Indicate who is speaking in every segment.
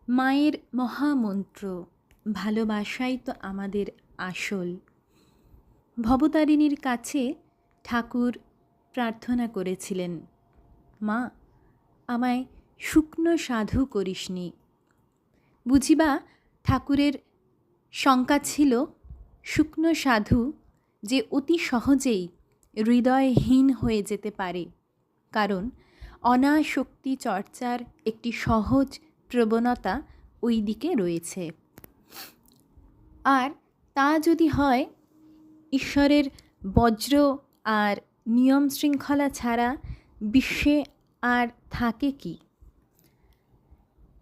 Speaker 1: মায়ের মহামন্ত্র ভালোবাসাই তো আমাদের আসল। ভবতারিণীর কাছে ঠাকুর প্রার্থনা করেছিলেন, মা আমায় শুকনো সাধু করিসনি। বুঝিবা ঠাকুরের শঙ্কা ছিল শুকনো সাধু যে অতি সহজেই হৃদয়হীন হয়ে যেতে পারে, কারণ অনাসক্তি চর্চার একটি সহজ প্রবণতা ওই দিকে রয়েছে। আর তা যদি হয়, ঈশ্বরের বজ্র আর নিয়ম শৃঙ্খলা ছাড়া বিশ্বে আর থাকে কি?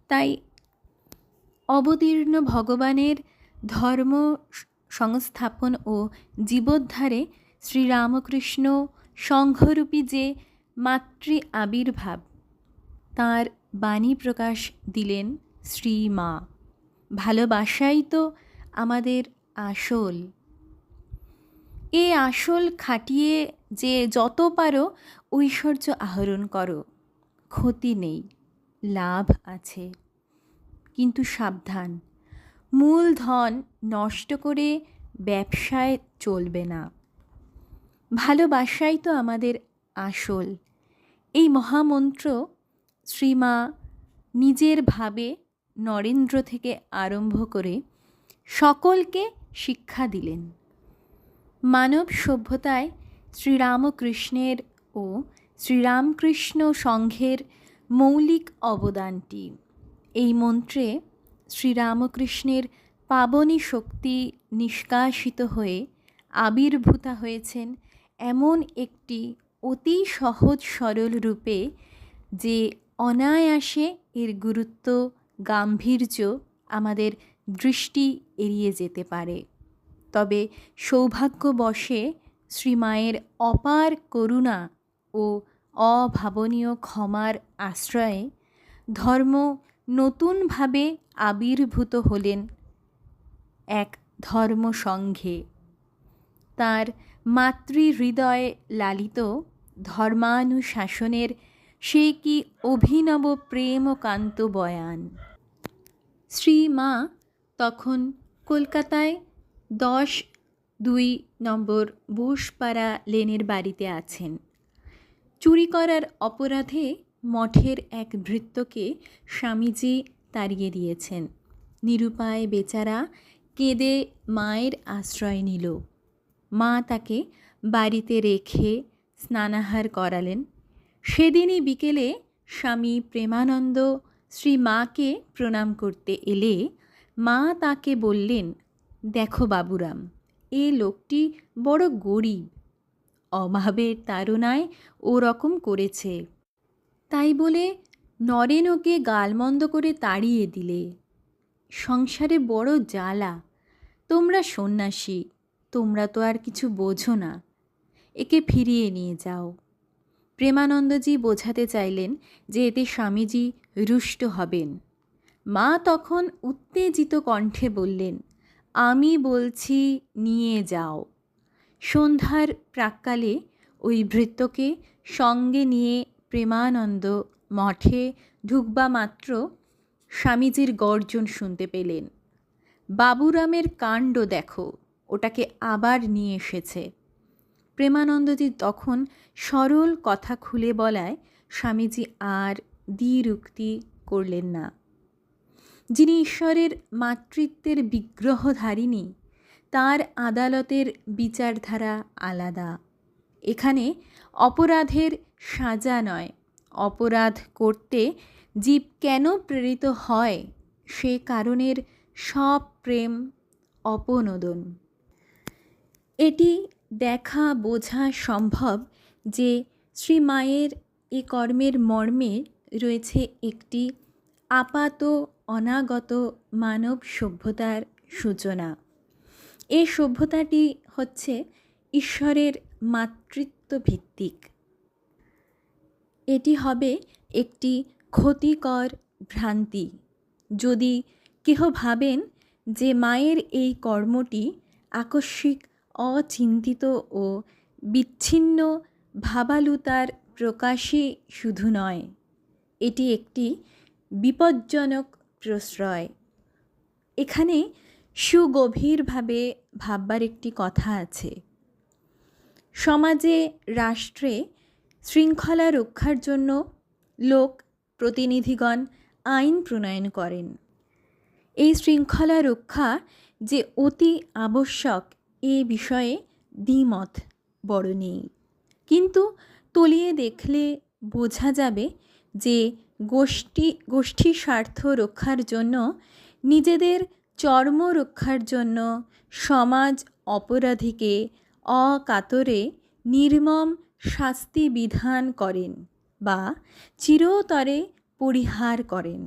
Speaker 1: তাই অবতীর্ণ ভগবানের ধর্ম সংস্থাপন ও জীবোদ্ধারে শ্রীরামকৃষ্ণ সংঘরূপী যে মাতৃ আবির্ভাব, তাঁর বাণী প্রকাশ দিলেন শ্রীমা। ভালোবাসাই তো আমাদের আসল। এ আসল খাটিয়ে যে যত পারো ঐশ্বর্য আহরণ করো, ক্ষতি নেই, লাভ আছে। কিন্তু সাবধান, মূলধন নষ্ট করে ব্যবসায় চলবে না। ভালোবাসাই তো আমাদের আসল। এই মহামন্ত্র শ্রীমা নিজের ভাবে নরেন্দ্র থেকে আরম্ভ করে সকলকে শিক্ষা দিলেন। মানব সভ্যতায় শ্রীরামকৃষ্ণের ও শ্রীরামকৃষ্ণ সংঘের মৌলিক অবদানটি। এই মন্ত্রে শ্রীরামকৃষ্ণের পাবনী শক্তি নিষ্কাশিত হয়ে আবির্ভূতা হয়েছেন এমন একটি অতি সহজ সরল রূপে যে অনায়াসে এর গুরুত্ব গাম্ভীর্য আমাদের দৃষ্টি এড়িয়ে যেতে পারে। তবে সৌভাগ্যবশে শ্রীমায়ের অপার করুণা ও অভাবনীয় ক্ষমার আশ্রয়ে ধর্ম নতুনভাবে আবির্ভূত হলেন এক ধর্মসংঘে। তাঁর মাতৃহৃদয়ে লালিত ধর্মানুশাসনের সে কি অভিনব প্রেমকান্ত বয়ান! শ্রীমা তখন কলকাতায় 10-2 নম্বর বোসপাড়া লেনের বাড়িতে আছেন। চুরি করার অপরাধে মঠের এক ভৃত্যকে স্বামীজি তাড়িয়ে দিয়েছেন। নিরুপায় বেচারা কেঁদে মায়ের আশ্রয় নিল। মা তাকে বাড়িতে রেখে স্নানাহার করালেন। সেদিনই বিকেলে স্বামী প্রেমানন্দ শ্রীমাকে প্রণাম করতে এলে মা তাকে বললেন, দেখো বাবুরাম, এ লোকটি বড় গরিব, অভাবের তাড়নায় ও রকম করেছে, তাই বলে নরেন ওকে গালমন্দ করে তাড়িয়ে দিলে। সংসারে বড় জ্বালা। তোমরা সন্ন্যাসী, তোমরা তো আর কিছু বোঝো না, একে ফিরিয়ে নিয়ে যাও। প্রেমানন্দজি বোঝাতে চাইলেন যে এতে স্বামীজি রুষ্ট হবেন। মা তখন উত্তেজিত কণ্ঠে বললেন, আমি বলছি নিয়ে যাও। সন্ধ্যার প্রাক্কালে ওই ভৃত্যকে সঙ্গে নিয়ে প্রেমানন্দ মঠে ঢুকবা মাত্র স্বামীজির গর্জন শুনতে পেলেন, বাবুরামের কাণ্ড দেখো, ওটাকে আবার নিয়ে এসেছে। প্রেমানন্দজি তখন সরল কথা খুলে বলায় স্বামীজি আর দ্বিরুক্তি করলেন না। যিনি ঈশ্বরের মাতৃত্বের বিগ্রহধারিণী, তার আদালতের বিচারধারা আলাদা। এখানে অপরাধের সাজা নয়, অপরাধ করতে জীব কেন প্রেরিত হয় সে কারণের সব প্রেম অপনোদন। এটি দেখা বোঝা সম্ভব যে শ্রীমায়ের এ কর্মের মর্মে রয়েছে একটি আপাত অনাগত মানব সভ্যতার সূচনা। এই সভ্যতাটি হচ্ছে ঈশ্বরের মাতৃত্ব ভিত্তিক। এটি হবে একটি ক্ষতিকর ভ্রান্তি যদি কেহ ভাবেন যে মায়ের এই কর্মটি আকস্মিক অচিন্তিত ও বিচ্ছিন্ন ভাবালুতার প্রকাশই শুধু নয়, এটি একটি বিপজ্জনক প্রশ্রয়। এখানে সুগভীরভাবে ভাববার একটি কথা আছে। সমাজে, রাষ্ট্রে শৃঙ্খলা রক্ষার জন্য লোক প্রতিনিধিগণ আইন প্রণয়ন করেন। এই শৃঙ্খলা রক্ষা যে অতি আবশ্যক এ বিষয়ে দ্বিমত বড় নেই, কিন্তু তলিয়ে দেখলে বোঝা যাবে যে গোষ্ঠী স্বার্থ রক্ষার জন্য, নিজেদের চর্ম রক্ষার জন্য সমাজ অপরাধীকে অকাতরে নির্মম শাস্তি বিধান করেন বা চিরতরে পরিহার করেন।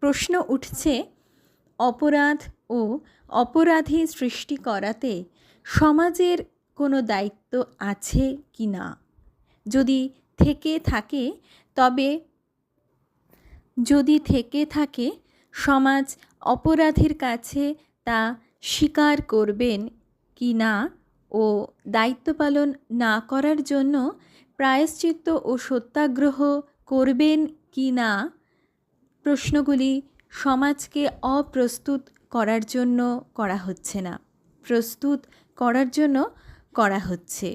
Speaker 1: প্রশ্ন উঠছে, অপরাধ ও অপরাধী সৃষ্টি করাতে সমাজের কোনো দায়িত্ব আছে কি না? যদি থেকে থাকে সমাজ অপরাধীর কাছে তা স্বীকার করবেন কি না ও দায়িত্ব পালন না করার জন্য প্রায়শ্চিত্ত ও সত্যাগ্রহ করবেন কি না, প্রশ্নগুলি সমাজকে অপ্রস্তুত করার জন্য করা হচ্ছে না, প্রস্তুত করার জন্য করা হচ্ছে।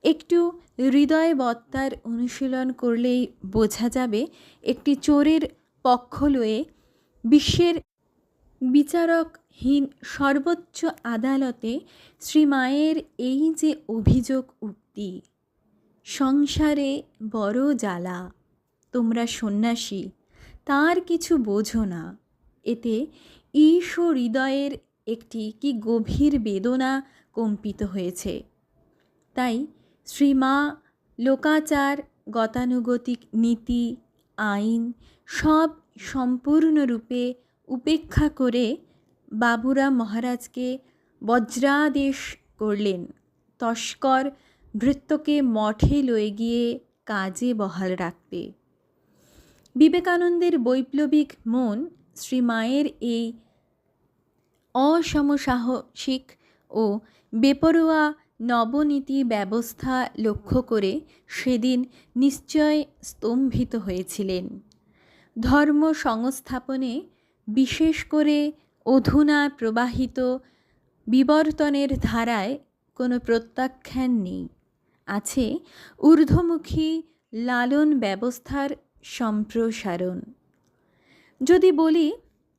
Speaker 1: একটু হৃদয়বত্তার অনুশীলন করলেই বোঝা যাবে, একটি চোরের পক্ষ লয়ে বিশ্বের বিচারকহীন সর্বোচ্চ আদালতে শ্রীমায়ের এই যে অভিযোগ উক্তি, সংসারে বড় জ্বালা, তোমরা সন্ন্যাসী, তার কিছু বোঝো না, এতে ঈশ হৃদয়ের একটি কি গভীর বেদনা কম্পিত হয়েছে। তাই শ্রীমা লোকাচার, গতানুগতিক নীতি, আইন সব সম্পূর্ণরূপে উপেক্ষা করে বাবুরাম মহারাজকে বজ্রাদেশ করলেন, তস্কর ভৃত্যকে মঠে লয়ে গিয়ে কাজে বহাল রাখতে। বিবেকানন্দের বৈপ্লবিক মন শ্রীমায়ের এই অসমসাহসিক ও বেপরোয়া নবনীতি ব্যবস্থা লক্ষ্য করে সেদিন নিশ্চয় স্তম্ভিত হয়েছিলেন। ধর্ম সংস্থাপনে, বিশেষ করে অধুনা প্রবাহিত বিবর্তনের ধারায় কোনো প্রত্যাখ্যান নেই, আছে ঊর্ধ্বমুখী লালন ব্যবস্থার সম্প্রসারণ। যদি বলি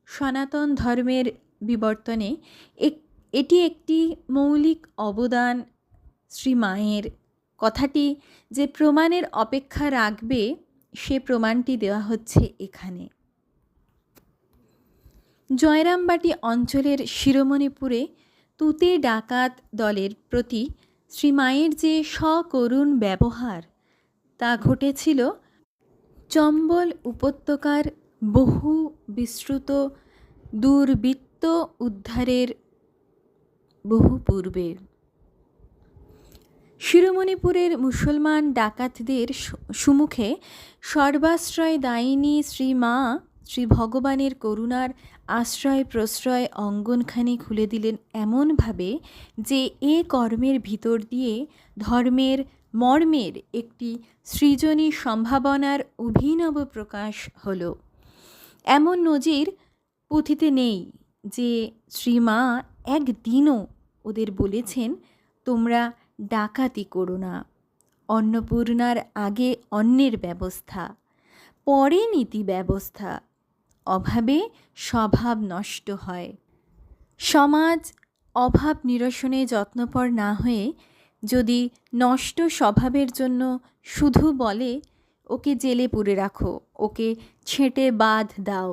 Speaker 1: সনাতন ধর্মের বিবর্তনে এটি একটি মৌলিক অবদান শ্রীমায়ের, কথাটি যে প্রমাণের অপেক্ষা রাখবে সে প্রমাণটি দেওয়া হচ্ছে এখানে। জয়রামবাটি অঞ্চলের শিরোমণিপুরে তুতে ডাকাত দলের প্রতি শ্রীমায়ের যে সকরুণ ব্যবহার, তা ঘটেছিল চম্বল উপত্যকার বহু বিস্তৃত দুর্বৃত্ত উদ্ধারের বহু পূর্বে। শিরোমণিপুরের মুসলমান ডাকাতদের সম্মুখে সর্বাশ্রয় দায়িনী শ্রীমা শ্রী ভগবানের করুণার আশ্রয় প্রশ্রয় অঙ্গনখানি খুলে দিলেন এমনভাবে যে এ কর্মের ভিতর দিয়ে ধর্মের মর্মের একটি সৃজনী সম্ভাবনার অভিনব প্রকাশ হল। এমন নজির পুঁথিতে নেই যে শ্রীমা একদিনও ওদের বলেছেন, তোমরা ডাকাতি করো না। অন্নপূর্ণার আগে অন্নের ব্যবস্থা, পরে নীতি ব্যবস্থা। অভাবে স্বভাব নষ্ট হয়। সমাজ অভাব নিরসনে যত্নপর না হয়ে যদি নষ্ট স্বভাবের জন্য শুধু বলে, ওকে জেলে পুরে রাখো, ওকে ছেঁটে বাঁধ দাও,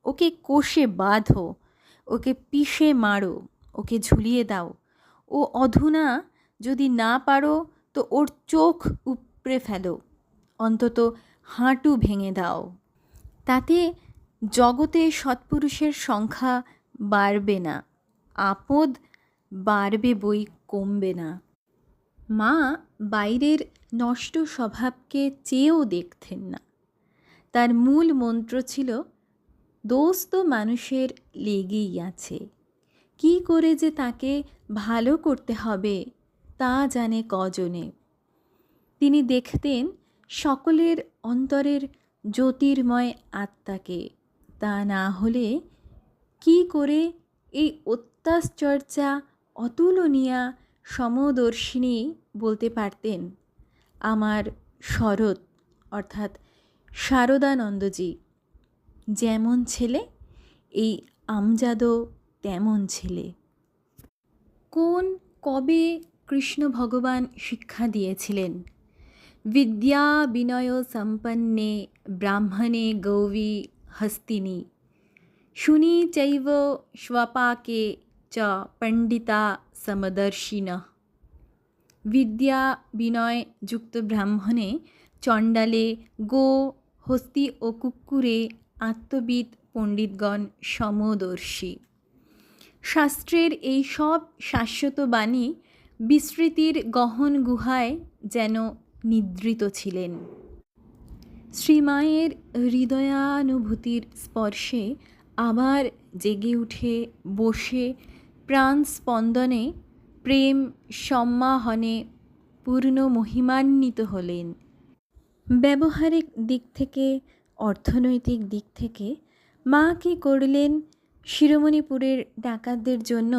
Speaker 1: ওকে কষে বাঁধো, ওকে পিষে মারো, ওকে ঝুলিয়ে দাও, ও অধুনা যদি না পারো তো ওর চোখ উপড়ে ফেলো, অন্তত হাঁটু ভেঙে দাও, তাতে জগতে সৎপুরুষের সংখ্যা বাড়বে না, আপদ বাড়বে বই কমবে না। মা বাইরের নষ্ট স্বভাবকে চেয়েও দেখতেন না। তার মূল মন্ত্র ছিল, দোষ তো মানুষের লেগেই আছে, কি করে যে তাকে ভালো করতে হবে তা জানে কজনে। তিনি দেখতেন সকলের অন্তরের জ্যোতির্ময় আত্মাকে, তা না হলে কি করে এই অত্যাশ্চর্যা অতুলনীয়া সমদর্শিনী বলতে পারতেন আমার শরৎ অর্থাৎ শারদানন্দজি যেমন ছেলে এই আমজাদও তেমন ছেলে। কোন কবে কৃষ্ণ ভগবান শিক্ষা দিয়েছিলেন? বিদ্যা বিনয় সম্পন্নে ব্রাহ্মণে গৌরী হস্তিনী শুনি চৈব স্বপাকে চ পণ্ডিতা সমদর্শিনঃ। বিদ্যা বিনয় যুক্ত ব্রাহ্মণে, চণ্ডালে, গো, হস্তি ও কুক্কুরে আত্মবিদ পণ্ডিতগণ সমদর্শী। শাস্ত্রের এই সব শাশ্বত বাণী বিস্মৃতির গহন গুহায় যেন নিদ্রিত ছিলেন। শ্রীমায়ের হৃদয়ানুভূতির স্পর্শে আবার জেগে উঠে বসে প্রাণ স্পন্দনে প্রেম সম্মাহনে পূর্ণ মহিমান্বিত হলেন। ব্যবহারিক দিক থেকে, অর্থনৈতিক দিক থেকে মা কী করলেন শিরোমণিপুরের ডাকাতদের জন্য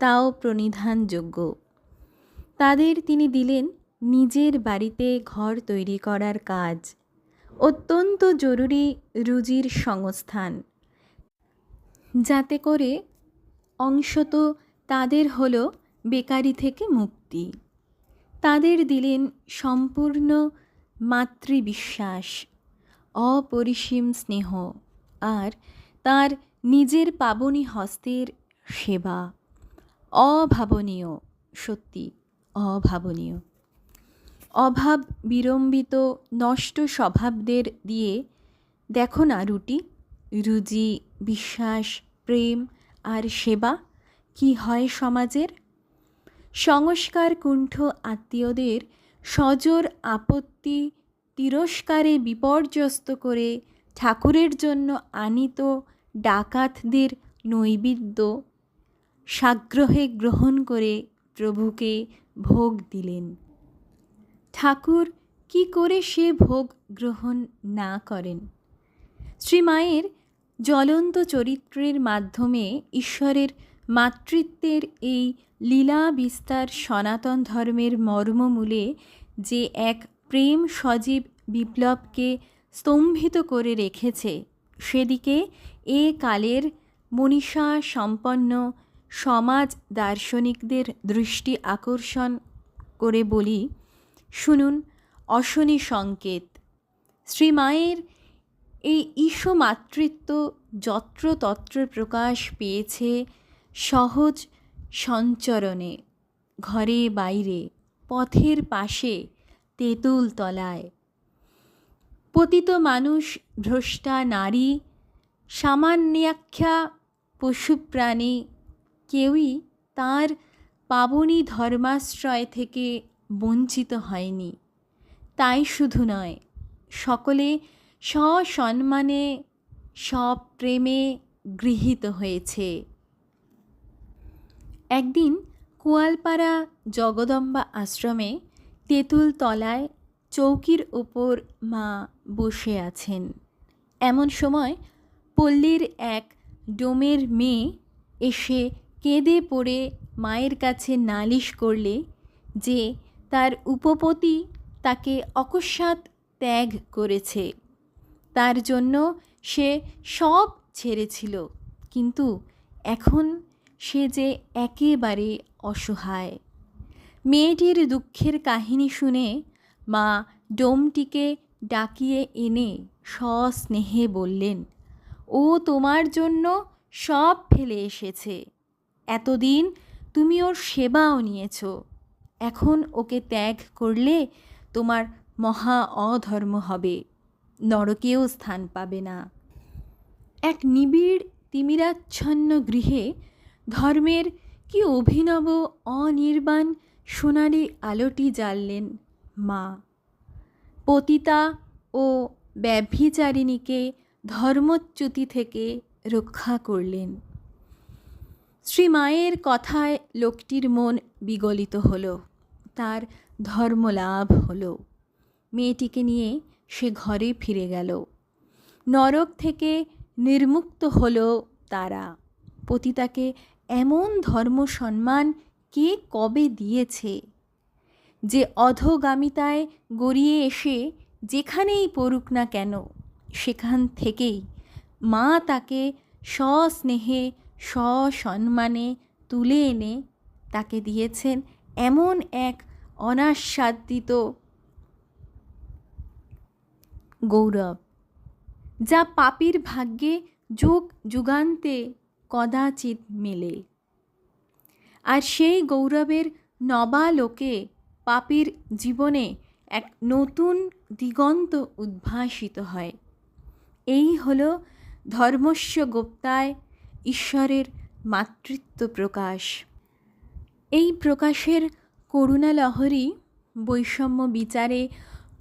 Speaker 1: তাও প্রণিধানযোগ্য। তাদের তিনি দিলেন নিজের বাড়িতে ঘর তৈরি করার কাজ, অত্যন্ত জরুরি রুজির সংস্থান, যাতে করে অংশত তাদের হলো বেকারি থেকে মুক্তি। তাদের দিলেন সম্পূর্ণ মাতৃবিশ্বাস, অপরিসীম স্নেহ আর তার নিজের পাবনী হস্তের সেবা। অভাবনীয়, সত্যি অভাবনীয়। অভাব বিড়ম্বিত নষ্ট স্বভাবদের দিয়ে দেখো না রুজি, বিশ্বাস, প্রেম আর সেবা কি হয় সমাজের। সংস্কার কুণ্ঠ আত্মীয়দের সজোর আপত্তি তিরস্কারে বিপর্যস্ত করে ঠাকুরের জন্য আনিত ডাকাতদের নৈবেদ্য সাগ্রহে গ্রহণ করে প্রভুকে ভোগ দিলেন। ঠাকুর কি করে সে ভোগ গ্রহণ না করেন? শ্রীমায়ের জ্বলন্ত চরিত্রের মাধ্যমে ঈশ্বরের মাতৃত্বের এই লীলা বিস্তার সনাতন ধর্মের মর্মমূলে যে এক প্রেম সজীব বিপ্লবকে স্তম্ভিত করে রেখেছে, সেদিকে এ কালের মনীষা সম্পন্ন সমাজ দার্শনিকদের দৃষ্টি আকর্ষণ করে বলি, শুনুন অশনি সংকেত। শ্রীমায়ের এই ঈশ মাতৃত্ব যত্রতত্র প্রকাশ পেয়েছে সহজ সঞ্চরণে, ঘরে বাইরে, পথের পাশে, তেঁতুল তলায়। পতিত মানুষ, ভ্রষ্টা নারী, সামান্যাখ্যা পশুপ্রাণী কেউই তার পাবনী ধর্মাশ্রয় থেকে বঞ্চিত হয়নি। তাই শুধু নয়, সকলে সসম্মানে সপ্রেমে গৃহীত হয়েছে। একদিন কুয়ালপাড়া জগদম্বা আশ্রমে তেঁতুল তলায় চৌকির ওপর মা বসে আছেন। এমন সময় পল্লীর এক ডোমের মেয়ে এসে কেঁদে পড়ে মায়ের কাছে নালিশ করলে যে তার উপপতি তাকে অকস্মাৎ ত্যাগ করেছে। তার জন্য সে সব ছেড়েছিল, কিন্তু এখন সে যে একেবারে অসহায়। মেয়েটির দুঃখের কাহিনী শুনে মা ডোমটিকে ডাকিয়ে এনে সস্নেহে বললেন, ও তোমার জন্য সব ফেলে এসেছে। এতদিন তুমি ওর সেবাও নিয়েছ, এখন ওকে ত্যাগ করলে তোমার মহা অধর্ম হবে, নরকেও স্থান পাবে না। এক নিবিড় তিমিরাচ্ছন্ন গৃহে ধর্মের কি অভিনব অনির্বাণ সোনালি আলোটি জ্বাললেন মা। পতিতা ও ব্যভিচারিণীকে ধর্মচ্যুতি থেকে রক্ষা করলেন। শ্রীমায়ের কথায় লোকটির মন বিগলিত হলো, তার ধর্মলাভ হলো। মেয়েটিকে নিয়ে সে ঘরে ফিরে গেল। নরক থেকে নির্মুক্ত হলো তারা। পতিতাকে এমন ধর্ম সম্মান কে কবে দিয়েছে, যে অধোগামিতায় গড়িয়ে এসে যেখানেই পড়ুক না কেন সেখান থেকেই মা তাকে সস্নেহে সসম্মানে তুলে এনে তাকে দিয়েছেন এমন এক অনাস্বাদিত গৌরব, যা পাপীর ভাগ্যে যুগ যুগান্তে কদাচিৎ মেলে। আর সেই গৌরবের নবালোকে পাপীর জীবনে এক নতুন দিগন্ত উদ্ভাসিত হয়। এই হল ধর্মস্য গুপ্তায় ঈশ্বরের মাতৃত্ব প্রকাশ। এই প্রকাশের করুণালহরী বৈষম্য বিচারে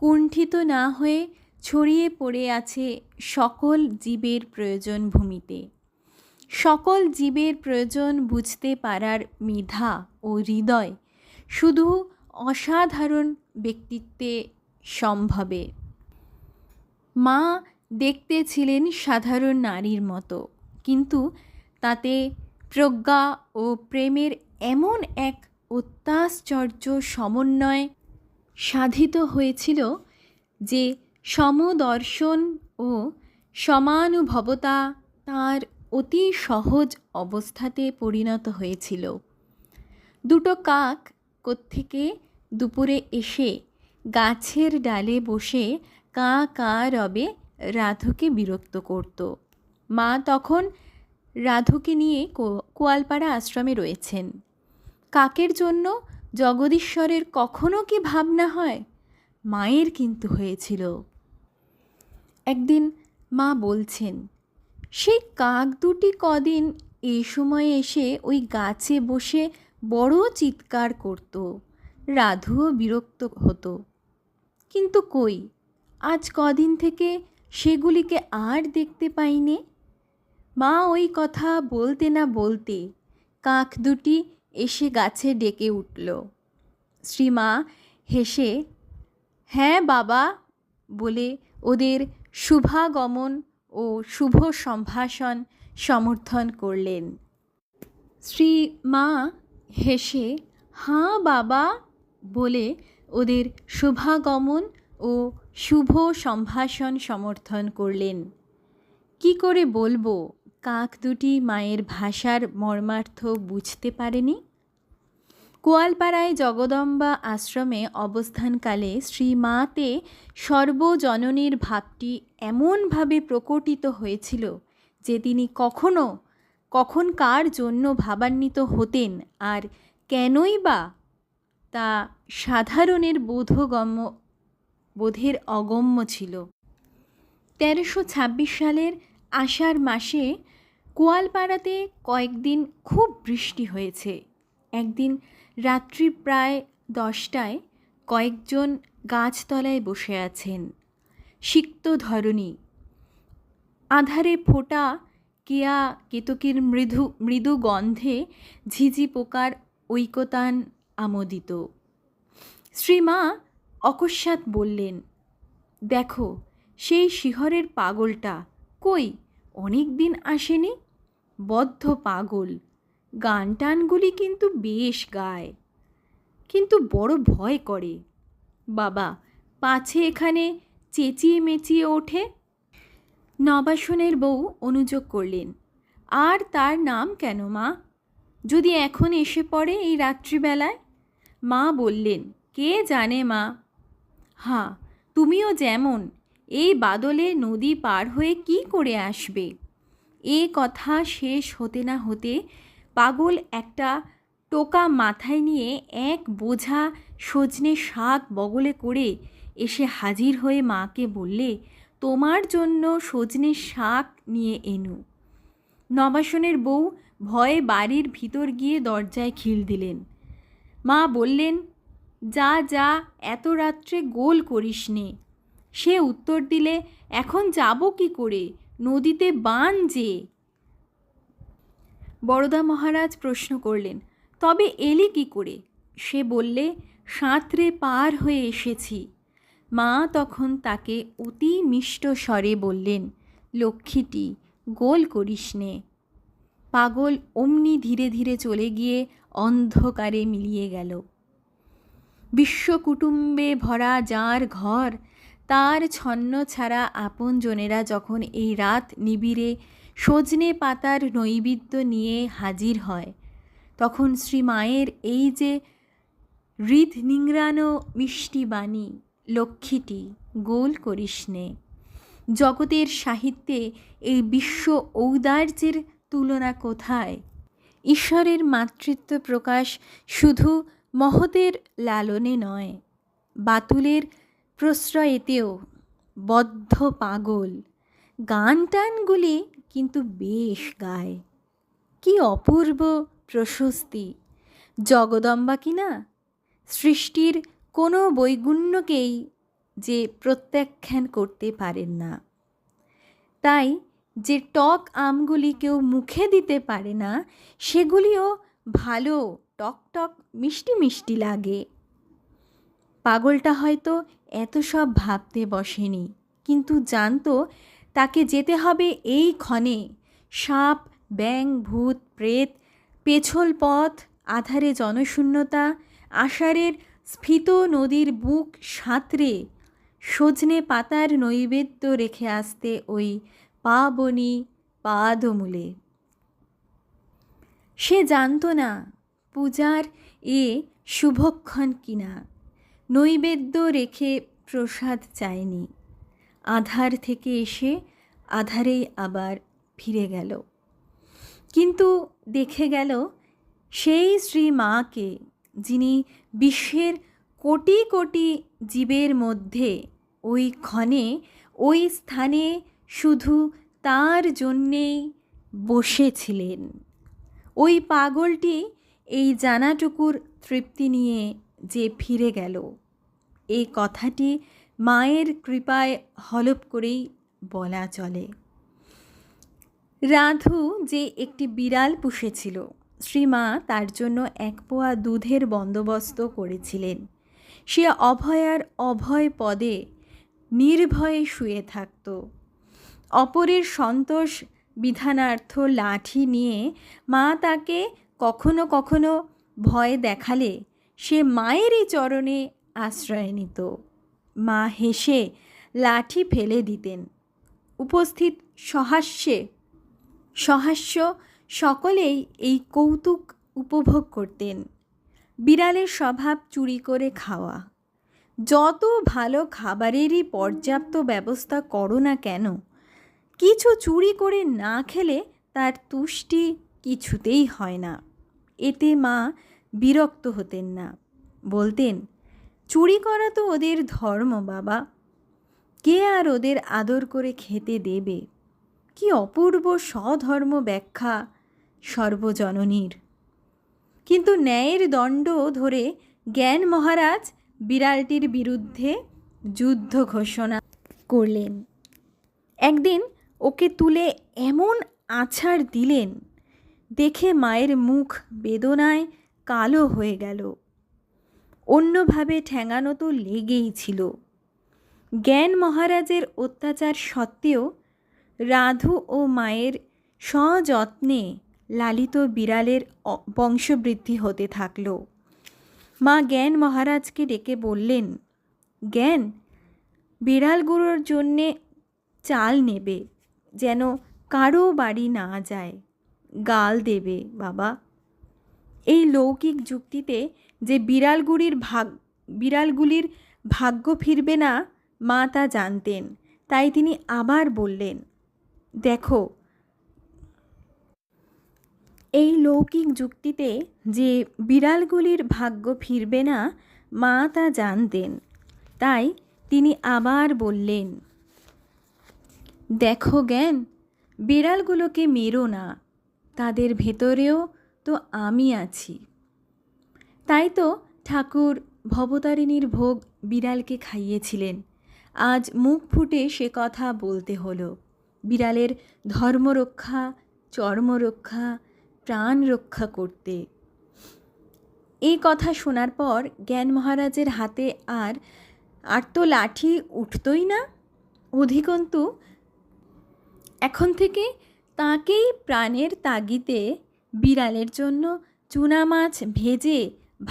Speaker 1: কুণ্ঠিত না হয়ে ছড়িয়ে পড়ে আছে সকল জীবের প্রয়োজন ভূমিতে। সকল জীবের প্রয়োজন বুঝতে পারার মেধা ও হৃদয় শুধু অসাধারণ ব্যক্তিত্বে সম্ভবে। মা দেখতে ছিলেন সাধারণ নারীর মতো, কিন্তু তাতে প্রজ্ঞা ও প্রেমের এমন এক অত্যাশ্চর্য সমন্বয় সাধিত হয়েছিল যে সমদর্শন ও সমানুভবতা তাঁর অতি সহজ অবস্থাতে পরিণত হয়েছিল। দুটো কাক কোত্থেকে দুপুরে এসে গাছের ডালে বসে কাঁ কাঁ রবে রাধুকে বিরক্ত করত। মা তখন রাধুকে নিয়ে কোয়ালপাড়া আশ্রমে রয়েছেন। কাকের জন্য জগদীশ্বরের কখনো কি ভাবনা হয়? মায়ের কিন্তু হয়েছিল। একদিন মা বলছেন, সেই কাক দুটি কদিন এ সময়ে এসে ওই গাছে বসে বড় চিৎকার করত, রাধুও বিরক্ত হতো। কিন্তু কই, আজ কদিন থেকে সেগুলিকে আর দেখতে পাইনে। মা ওই কথা বলতে না বলতে কাক দুটি এসে গাছে ডেকে উঠল। শ্রীমা হেসে হ্যাঁ বাবা বলে ওদের শুভাগমন ও শুভ সম্ভাষণ সমর্থন করলেন। শ্রীমা হেসে হাঁ বাবা বলে ওদের শুভাগমন ও শুভ সম্ভাষণ সমর্থন করলেন। কি করে বলবো, কাক দুটি মায়ের ভাষার মর্মার্থ বুঝতে পারেনি। কোয়ালপাড়ায় জগদম্বা আশ্রমে অবস্থানকালে শ্রীমাতে সর্বজননীর ভাবটি এমনভাবে প্রকটিত হয়েছিল যে তিনি কখন কার জন্য ভাবান্বিত হতেন আর কেনই বা, তা সাধারণের বোধের অগম্য ছিল। 1326 সালের আষাঢ় মাসে কোয়ালপাড়াতে কয়েকদিন খুব বৃষ্টি হয়েছে। একদিন রাত্রি প্রায় 10টায় কয়েকজন গাছতলায় বসে আছেন। সিক্ত ধরণী, আধারে ফোটা কেয়া কেতকীর মৃদু গন্ধে ঝিঝি পোকার ঐকতান আমোদিত। শ্রীমা অকস্মাৎ বললেন, দেখো সেই শিহরের পাগলটা কই, অনেক দিন আসেনি, বদ্ধ পাগল। গান টানগুলি কিন্তু বেশ গায়, কিন্তু বড় ভয় করে বাবা, পাছে এখানে চেঁচিয়ে মেচিয়ে ওঠে। নবাসনের বউ অনুযোগ করলেন, আর তার নাম কেন মা, যদি এখন এসে পড়ে এই রাত্রিবেলায়? মা বললেন, কে জানে মা। হ্যাঁ, তুমিও যেমন এই বাদলে নদী পার হয়ে কি করে আসবে। এ কথা শেষ হতে না হতে পাগল একটা টোকা মাথায় নিয়ে এক বোঝা সজনে শাক বগলে করে এসে হাজির হয়ে মাকে বললে, তোমার জন্য সজনে শাক নিয়ে এনু। নবাসনের বউ ভয়ে বাড়ির ভিতর গিয়ে দরজায় খিল দিলেন। মা বললেন, যা যা, এত রাত্রে গোল করিস নে। সে উত্তর দিলে, এখন যাব কি করে, নদীতে বান যে। বরদা মহারাজ প্রশ্ন করলেন, তবে এলি কি করে? সে বললে, সাঁতরে পার হয়ে এসেছি। মা তখন তাকে অতি মিষ্ট স্বরে বললেন, লক্ষ্মীটি, গোল করিস নে। পাগল অমনি ধীরে ধীরে চলে গিয়ে অন্ধকারে মিলিয়ে গেল। বিশ্বকুটুম্বে ভরা যার ঘর, তার ছন্ন ছাড়া আপনজনেরা যখন এই রাত নিবিড়ে সজনে পাতার নৈবেদ্য নিয়ে হাজির হয়, তখন শ্রীমায়ের এই যে হৃদ নিংড়ানো মিষ্টি বাণী, লক্ষ্মীটি গোল করিস নে, জগতের সাহিত্যে এই বিশ্ব ঔদার্যের তুলনা কোথায়? ঈশ্বরের মাতৃত্ব প্রকাশ শুধু মহতের লালনে নয়, বাতুলের প্রশ্রয়েতেও। বদ্ধ পাগল গান টানগুলি কিন্তু বেশ গায়। কি অপূর্ব প্রশস্তি! জগদম্বা কিনা সৃষ্টির কোনো বৈগুণ্যকেই যে প্রত্যাখ্যান করতে পারেন না। তাই যে টক আমগুলি কেউ মুখে দিতে পারে না, সেগুলিও ভালো টক টক মিষ্টি মিষ্টি লাগে। পাগলটা হয়তো এত সব ভাবতে বসেনি, কিন্তু জানতো তাকে যেতে হবে এই ক্ষণে। সাপ, ব্যাঙ, ভূত, প্রেত, পেছল পথ, আধারে জনশূন্যতা, আষাঢ়ের স্ফীত নদীর বুক সাঁতরে সজনে পাতার নৈবেদ্য রেখে আসতে ওই পাবনী পাদমূলে। সে জানত না পূজার এ শুভক্ষণ কিনা। নৈবেদ্য রেখে প্রসাদ চায়নি। আধার থেকে এসে আধারেই আবার ফিরে গেল। কিন্তু দেখে গেল সেই শ্রী মাকে, যিনি বিশ্বের কোটি কোটি জীবের মধ্যে ওই ক্ষণে ওই স্থানে শুধু তার জন্যেই বসেছিলেন। ওই পাগলটি এই জানাটুকুর তৃপ্তি নিয়ে যে ফিরে গেল, এই কথাটি মায়ের কৃপায় হলপ করেই বলা চলে। রাধু যে একটি বিড়াল পুষেছিল, শ্রীমা তার জন্য 1 পোয়া দুধের বন্দোবস্ত করেছিলেন। সে অভয়ার অভয় পদে নির্ভয়ে শুয়ে থাকত। অপরের সন্তোষ বিধানার্থ লাঠি নিয়ে মা তাকে কখনো কখনো ভয় দেখালে সে মায়েরই চরণে আশ্রয় নিত। মা হেসে লাঠি ফেলে দিতেন। উপস্থিত সহাস্য সকলেই এই কৌতুক উপভোগ করতেন। বিড়ালের স্বভাব চুরি করে খাওয়া। যত ভালো খাবারেরই পর্যাপ্ত ব্যবস্থা করো না কেন, কিছু চুরি করে না খেলে তার তুষ্টি কিছুতেই হয় না। এতে মা বিরক্ত হতেন না, বলতেন, চুরি করা তো ওদের ধর্ম বাবা, কে আর ওদের আদর করে খেতে দেবে। কি অপূর্ব স্বধর্ম ব্যাখ্যা সর্বজননীর! কিন্তু ন্যায়ের দণ্ড ধরে জ্ঞান মহারাজ বিড়ালটির বিরুদ্ধে যুদ্ধ ঘোষণা করলেন। একদিন ওকে তুলে এমন আছাড় দিলেন, দেখে মায়ের মুখ বেদনায় কালো হয়ে গেল। অন্যভাবে ঠ্যাঙানো তো লেগেই ছিল। জ্ঞান মহারাজের অত্যাচার সত্ত্বেও রাধু ও মায়ের সযত্নে লালিত বিড়ালের বংশবৃদ্ধি হতে থাকল। মা জ্ঞান মহারাজকে ডেকে বললেন, জ্ঞান, বিড়ালগুলোর জন্যে চাল নেবে, যেন কারো বাড়ি না যায়। গাল দেবে বাবা। এই লৌকিক যুক্তিতে যে বিড়ালগুলির ভাগ্য ফিরবে না, মা তা জানতেন। তাই তিনি আবার বললেন, দেখো, এই লৌকিক যুক্তিতে যে বিড়ালগুলির ভাগ্য ফিরবে না, মা তা জানতেন। তাই তিনি আবার বললেন, দেখো জ্ঞান, বিড়ালগুলোকে মেরো না, তাদের ভেতরেও তো আমি আছি। তাই তো ঠাকুর ভবতারিণীর ভোগ বিড়ালকে খাইয়েছিলেন। আজ মুখ ফুটে সে কথা বলতে হলো। বিড়ালের ধর্মরক্ষা, চর্মরক্ষা, প্রাণ রক্ষা করতে। এই কথা শোনার পর জ্ঞান মহারাজের হাতে আর তো লাঠি উঠতই না। অধিকন্তু এখন থেকে তাকেই প্রাণের তাগিদে বিড়ালের জন্য চুনা মাছ ভেজে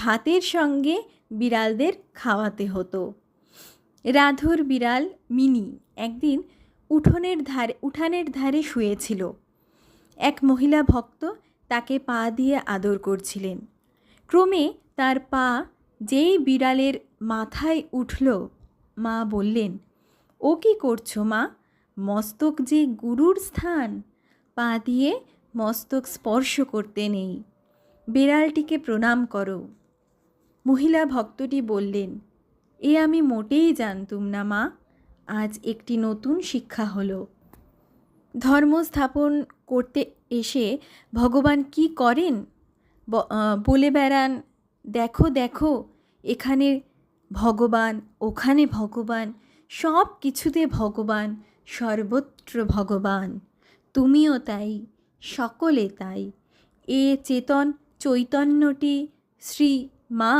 Speaker 1: ভাতের সঙ্গে বিড়ালদের খাওয়াতে হতো। রাধুর বিড়াল মিনি একদিন উঠানের ধারে শুয়েছিল। এক মহিলা ভক্ত তাকে পা দিয়ে আদর করছিলেন। ক্রমে তার পা যেই বিড়ালের মাথায় উঠল, মা বললেন, ও কি করছো মা? মস্তক যে গুরুর স্থান, পা দিয়ে মস্তক স্পর্শ করতে নেই, বিড়ালটিকে প্রণাম করো। মহিলা ভক্তটি বললেন, এ আমি মোটেই জানতুম না মা, আজ একটি নতুন শিক্ষা হলো। ধর্ম স্থাপন করতে এসে ভগবান কি করেন? বলে বেড়ান, দেখো দেখো, এখানে ভগবান, ওখানে ভগবান, সব কিছুতে ভগবান, সর্বত্র ভগবান। তুমিও তাই, সকলে তাই। এ চেতন চৈতন্যটি শ্রী মা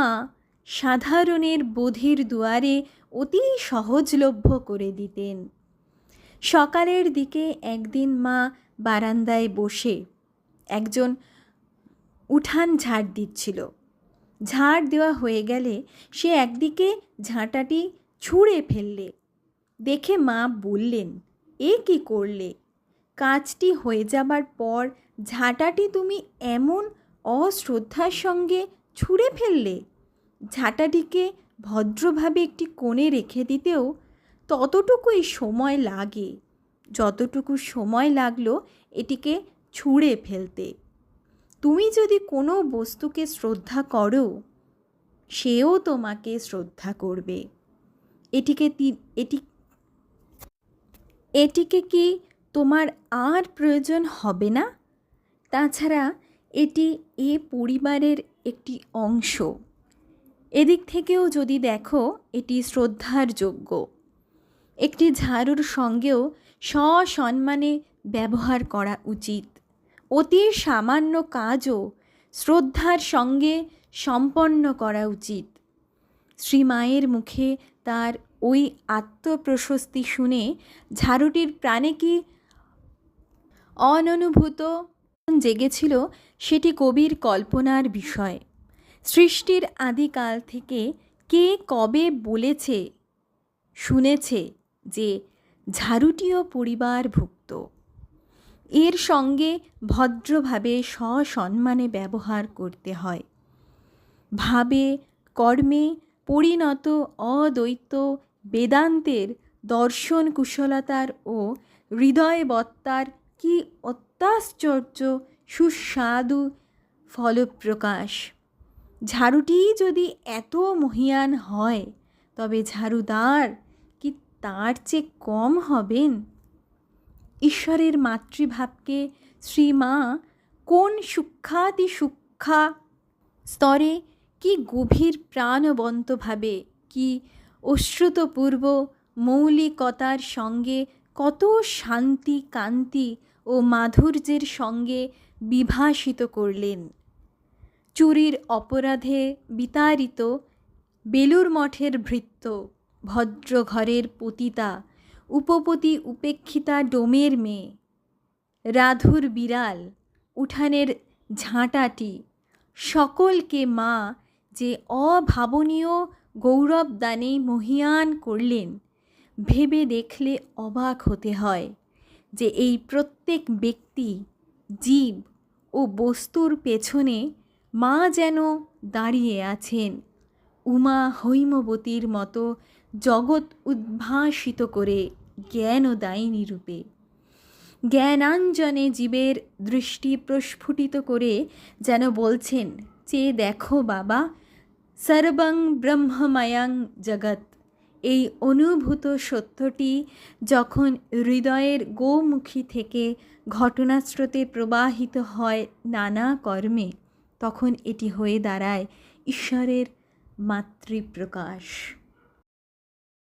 Speaker 1: সাধারণের বোধের দুয়ারে অতি সহজলভ্য করে দিতেন। সকালের দিকে একদিন মা বারান্দায় বসে একজন উঠান ঝাড় দিচ্ছিল। ঝাড় দেওয়া হয়ে গেলে সে একদিকে ঝাঁটাটি ছুঁড়ে ফেললে। দেখে মা বললেন, এ কি করলে? কাজটি হয়ে যাবার পর ঝাঁটাটি তুমি এমন অশ্রদ্ধার সঙ্গে ছুঁড়ে ফেললে। ঝাঁটাটিকে ভদ্রভাবে একটি কোণে রেখে দিতেও ততটুকুই সময় লাগে যতটুকু সময় লাগলো এটিকে ছুঁড়ে ফেলতে। তুমি যদি কোনো বস্তুকে শ্রদ্ধা করো, সেও তোমাকে শ্রদ্ধা করবে। এটিকে কি তোমার আর প্রয়োজন হবে না? তাছাড়া এটি এ পরিবারের একটি অংশ। এদিক থেকেও যদি দেখো, এটি শ্রদ্ধার যোগ্য। একটি ঝাড়ুর সঙ্গেও সসম্মানে ব্যবহার করা উচিত। অতি সামান্য কাজও শ্রদ্ধার সঙ্গে সম্পন্ন করা উচিত। শ্রীমায়ের মুখে তার ওই আত্মপ্রশস্তি শুনে ঝাড়ুটির প্রাণে কি অননুভূত জেগেছিল, সেটি কবির কল্পনার বিষয়। সৃষ্টির আদিকাল থেকে কে কবে বলেছে শুনেছে যে ঝাড়ুটিও পরিবারভুক্ত। এর সঙ্গে ভদ্রভাবে সসম্মানে ব্যবহার করতে হয়। ভাবে কর্মে পরিণত অদ্বৈত বেদান্তের দর্শন কুশলতার ও হৃদয়বত্তার কি অত্যাশ্চর্য সুস্বাদু ফলপ্রকাশ। ঝাড়ুটি যদি এত মহিয়ান হয়, তবে ঝাড়ুদার কি তার চেয়ে কম হবেন? ঈশ্বরের মাতৃভাবকে শ্রীমা কোন সূক্ষ্মাতি সূক্ষ্মা স্তরে কি গভীর প্রাণবন্তভাবে, কি অশ্রুতপূর্ব মৌলিকতার সঙ্গে, কত শান্তি কান্তি ও মাধুর্যের সঙ্গে বিভাসিত করলেন। চুরির অপরাধে বিতাড়িত বেলুর মঠের ভৃত্য, ভদ্র ঘরের পতিতা, উপপতি উপেক্ষিতা ডোমের মেয়ে, রাধুর বিড়াল, উঠানের ঝাঁটাটি, সকলকে মা যে অভাবনীয় গৌরবদানে মহীয়ান করলেন, ভেবে দেখলে অবাক হতে হয় যে এই প্রত্যেক ব্যক্তি, জীব ও বস্তুর পেছনে মা যেন দাঁড়িয়ে আছেন উমা হৈমবতীর মতো জগৎ উদ্ভাসিত করে জ্ঞানদায়িনী রূপে। জ্ঞানাঞ্জনে জীবের দৃষ্টি প্রস্ফুটিত করে যেন বলছেন, চেয়ে দেখো বাবা, সর্বং ব্রহ্মময়ং জগৎ। এই অনুভূত সত্যটি যখন হৃদয়ের গোমুখী থেকে ঘটনাস্রোতে প্রবাহিত হয় নানা কর্মে, তখন এটি হয়ে দাঁড়ায় ঈশ্বরের মাতৃপ্রকাশ।